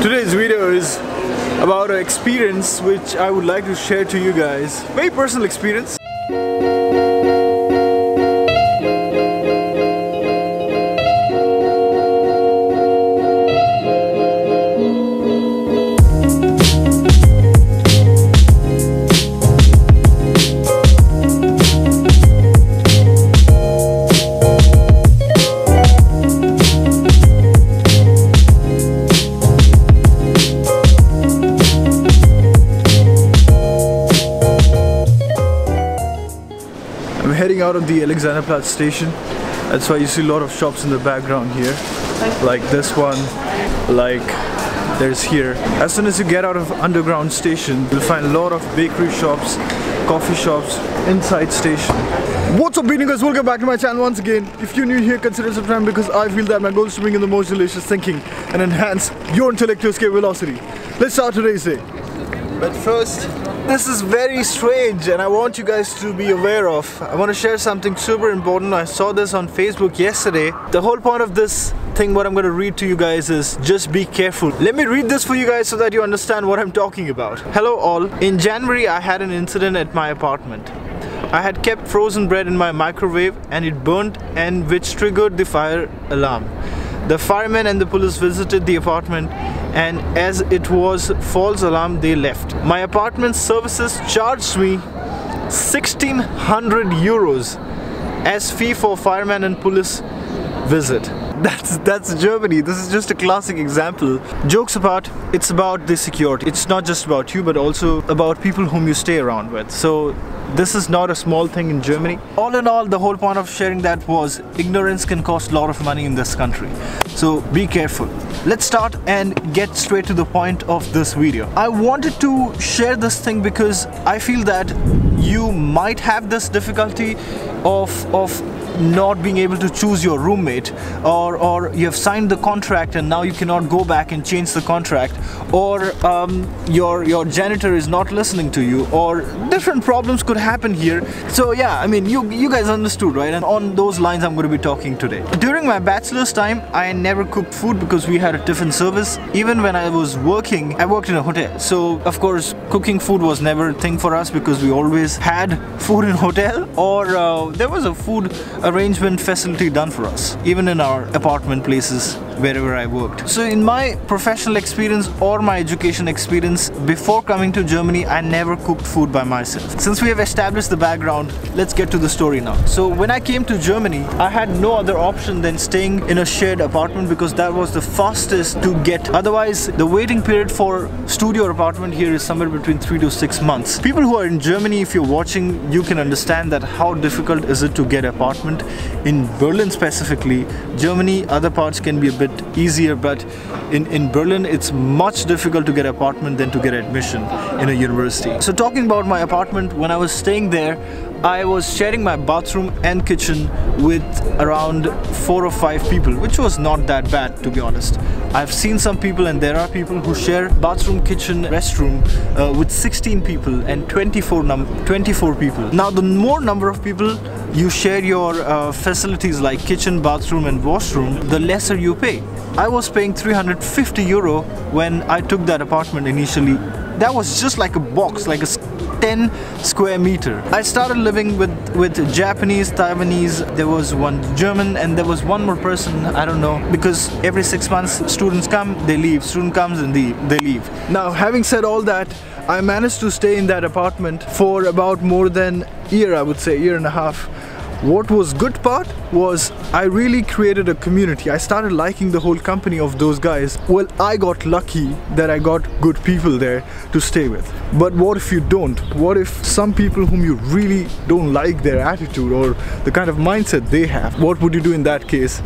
Today's video is about an experience which I would like to share to you guys. Very personal experience. I'm heading out of the Alexanderplatz station. That's why you see a lot of shops in the background here. Like this one, like there's here. As soon as you get out of underground station, you'll find a lot of bakery shops, coffee shops inside station. What's up, BEATNIKERS? Welcome back to my channel once again. If you're new here, consider subscribing because I feel that my goal is to bring in the most delicious thinking and enhance your intellectual escape velocity. Let's start today's day. But first, this is very strange and I want you guys to be aware of. I want to share something super important. I saw this on Facebook yesterday. The whole point of this thing, what I'm going to read to you guys is just be careful. Let me read this for you guys so that you understand what I'm talking about. Hello all. In January, I had an incident at my apartment. I had kept frozen bread in my microwave and it burnt, and which triggered the fire alarm. The firemen and the police visited the apartment, and as it was false alarm, they left. My apartment services charged me 1,600 euros as fee for fireman and police visit. That's Germany. This is just a classic example. Jokes apart, it's about the security. It's not just about you, but also about people whom you stay around with. So this is not a small thing in Germany. All in all, the whole point of sharing that was ignorance can cost a lot of money in this country. So be careful. Let's start and get straight to the point of this video. I wanted to share this thing because I feel that you might have this difficulty of not being able to choose your roommate, or you have signed the contract and now you cannot go back and change the contract, or your janitor is not listening to you, or different problems could happen here. So yeah, I mean you guys understood, right? And on those lines I'm going to be talking today. During my bachelor's time, I never cooked food because we had a tiffin service. Even when I was working, I worked in a hotel, so of course cooking food was never a thing for us because we always had food in hotel, or there was a food arrangement facility done for us, even in our apartment places wherever I worked. So in my professional experience or my education experience before coming to Germany, I never cooked food by myself. Since we have established the background, let's get to the story now. So when I came to Germany, I had no other option than staying in a shared apartment because that was the fastest to get. Otherwise, the waiting period for studio or apartment here is somewhere between 3 to 6 months. People who are in Germany, if you're watching, you can understand that how difficult is it to get an apartment. In Berlin specifically, Germany, other parts can be a bit easier, but in Berlin it's much difficult to get an apartment than to get admission in a university. So talking about my apartment, when I was staying there, I was sharing my bathroom and kitchen with around 4 or 5 people, which was not that bad, to be honest. I've seen some people, and there are people who share bathroom, kitchen, restroom with 16 people and 24 people. Now the more number of people you share your facilities like kitchen, bathroom and washroom, the lesser you pay. I was paying 350 euro when I took that apartment initially. That was just like a box, like a 10 square meter. I started living with Japanese, Taiwanese, there was one German, and there was one more person, I don't know, because every 6 months students come, they leave, student comes and they leave. Now having said all that, I managed to stay in that apartment for about more than a year, I would say, year and a half. What was good part was I really created a community. I started liking the whole company of those guys. Well, I got lucky that I got good people there to stay with. But what if you don't? What if some people whom you really don't like their attitude or the kind of mindset they have? What would you do in that case?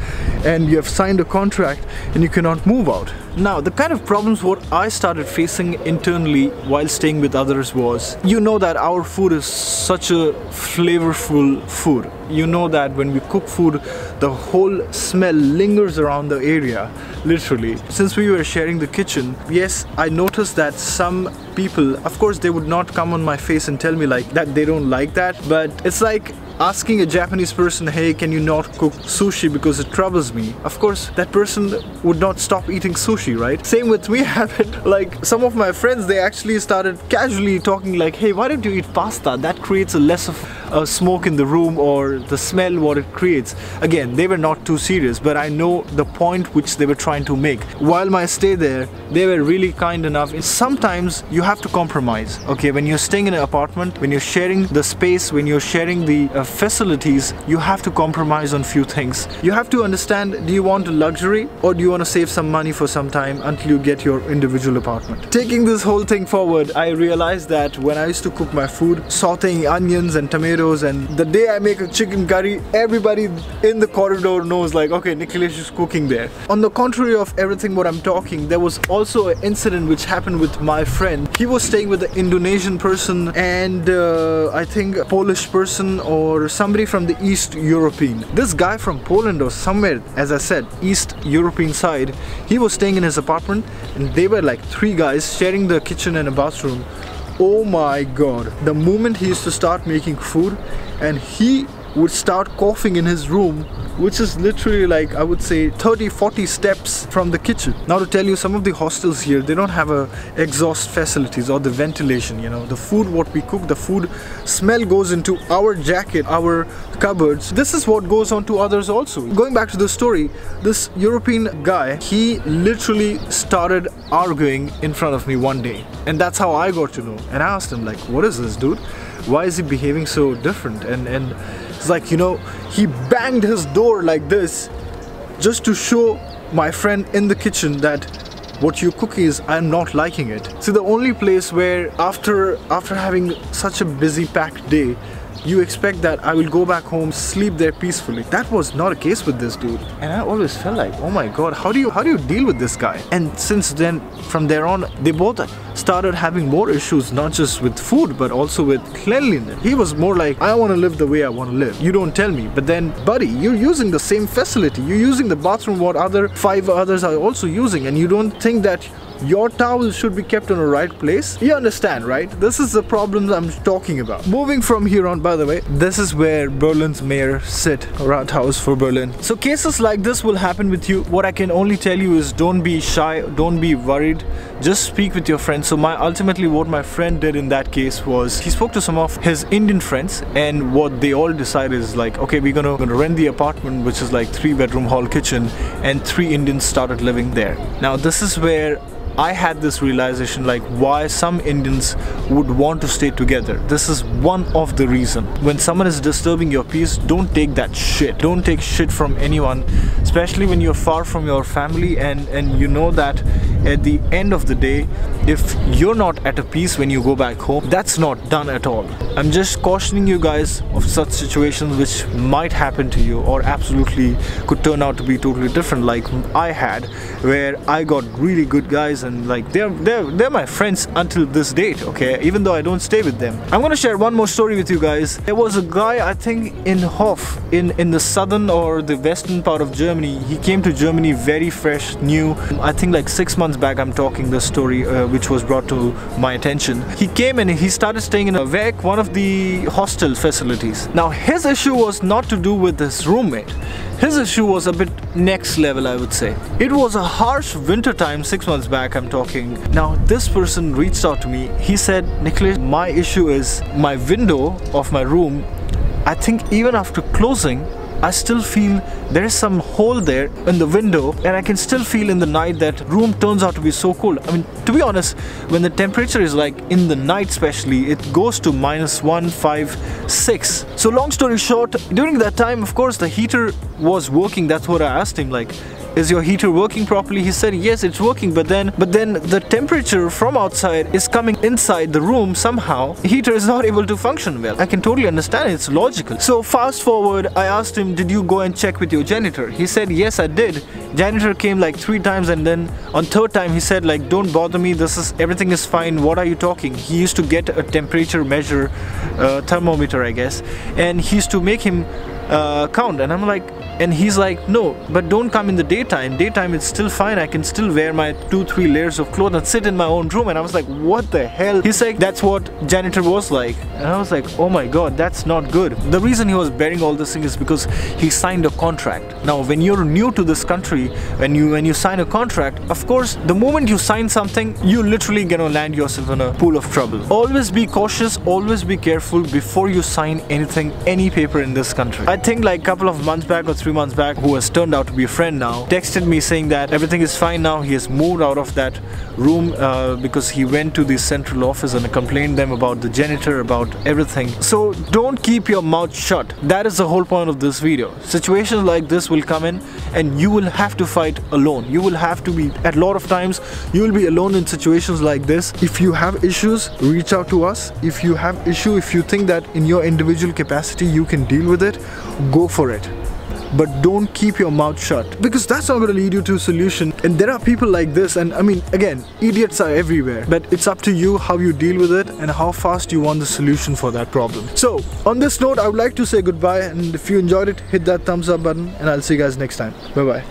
And you have signed a contract and you cannot move out. Now, the kind of problems what I started facing internally while staying with others was, you know that our food is such a flavorful food. You know that when we cook food, the whole smell lingers around the area, literally. Since we were sharing the kitchen, yes, I noticed that some people, of course they would not come on my face and tell me like that they don't like that, but it's like asking a Japanese person, hey, can you not cook sushi because it troubles me? Of course, that person would not stop eating sushi, right? Same with me happened. Like some of my friends, they actually started casually talking like, hey, why don't you eat pasta? That creates a less of smoke in the room, or the smell what it creates. Again, they were not too serious, but I know the point which they were trying to make. While my stay there, they were really kind enough. Sometimes you have to compromise, okay? When you're staying in an apartment, when you're sharing the space, when you're sharing the facilities, you have to compromise on few things. You have to understand, do you want a luxury or do you want to save some money for some time until you get your individual apartment? Taking this whole thing forward, I realized that when I used to cook my food, sauteing onions and tomatoes, and the day I make a chicken curry, everybody in the corridor knows like, okay, Nikhilesh is cooking there. On the contrary of everything what I'm talking, there was also an incident which happened with my friend. He was staying with an Indonesian person and I think a Polish person or somebody from the East European. This guy from Poland or somewhere, as I said, East European side, he was staying in his apartment and they were like 3 guys sharing the kitchen and a bathroom. Oh my god, the moment he used to start making food and he would start coughing in his room, which is literally like, I would say 30-40 steps from the kitchen. Now to tell you, some of the hostels here, they don't have exhaust facilities or the ventilation, you know. The food what we cook, the food smell goes into our jacket, our cupboards. This is what goes on to others also. Going back to the story, this European guy, he literally started arguing in front of me one day, and that's how I got to know. And I asked him like, what is this, dude? Why is he behaving so different? And it's like, you know, he banged his door like this just to show my friend in the kitchen that what you're cooking is, I'm not liking it. See, the only place where after having such a busy packed day, you expect that I will go back home, sleep there peacefully. That was not a case with this dude. And I always felt like, oh my god, how do you deal with this guy? And since then, from there on, they both started having more issues, not just with food, but also with cleanliness. He was more like, I want to live the way I want to live. You don't tell me. But then, buddy, you're using the same facility. You're using the bathroom what 5 others are also using, and you don't think that your towels should be kept in the right place? You understand, right? This is the problems I'm talking about. Moving from here on, by the way, this is where Berlin's mayor sit, Rathaus for Berlin. So cases like this will happen with you. What I can only tell you is don't be shy, don't be worried, just speak with your friends. So ultimately what my friend did in that case was he spoke to some of his Indian friends, and what they all decided is like, okay, we're gonna rent the apartment, which is like 3-bedroom hall kitchen, and 3 Indians started living there. Now this is where I had this realization, like why some Indians would want to stay together. This is one of the reasons. When someone is disturbing your peace, don't take that shit. Don't take shit from anyone, especially when you're far from your family and you know that at the end of the day, if you're not at a peace when you go back home, that's not done at all. I'm just cautioning you guys of such situations which might happen to you or absolutely could turn out to be totally different, like I had, where I got really good guys and like they're my friends until this date, okay, even though I don't stay with them. I'm gonna share one more story with you guys. There was a guy, I think in Hof, in the southern or the western part of Germany. He came to Germany very fresh, new. I think like 6 months back I'm talking this story, which was brought to my attention. He came and he started staying in a Weg, one of the hostel facilities. Now his issue was not to do with his roommate. His issue was a bit next level, I would say. It was a harsh winter time, 6 months back I'm talking. Now this person reached out to me. He said, Nikhilesh, my issue is my window of my room, I think even after closing, I still feel there is some hole there in the window, and I can still feel in the night that room turns out to be so cold. I mean, to be honest, when the temperature is like in the night especially, it goes to -1, 5, 6. So long story short, during that time, of course, the heater was working. That's what I asked him, like, is your heater working properly? He said yes, it's working, but then the temperature from outside is coming inside the room somehow. The heater is not able to function well. I can totally understand, it's logical. So fast forward, I asked him, did you go and check with your janitor? He said yes, I did. Janitor came like 3 times, and then on 3rd time he said like, don't bother me, everything is fine, what are you talking? He used to get a temperature measure, thermometer I guess, and he used to make him count, and I'm like, And he's like, no, but don't come in the daytime. Daytime it's still fine. I can still wear my 2-3 layers of clothes and sit in my own room. And I was like, what the hell? He's like, that's what janitor was like. And I was like, oh my god, that's not good. The reason he was bearing all this thing is because he signed a contract. Now when you're new to this country, when you sign a contract, of course the moment you sign something, you're literally gonna land yourself in a pool of trouble. Always be cautious, always be careful before you sign anything, any paper in this country. I think like a couple of months back or 3 months back, who has turned out to be a friend now, texted me saying that everything is fine now. He has moved out of that room because he went to the central office and complained them about the janitor, about everything. So don't keep your mouth shut. That is the whole point of this video. Situations like this will come in and you will have to fight alone. You will have to be, at a lot of times, you will be alone in situations like this. If you have issues, reach out to us. If you have issue, if you think that in your individual capacity you can deal with it, go for it. But don't keep your mouth shut, because that's not going to lead you to a solution. And there are people like this, and I mean, again, idiots are everywhere, but it's up to you how you deal with it and how fast you want the solution for that problem. So on this note, I would like to say goodbye, and if you enjoyed it, hit that thumbs up button, and I'll see you guys next time. Bye bye.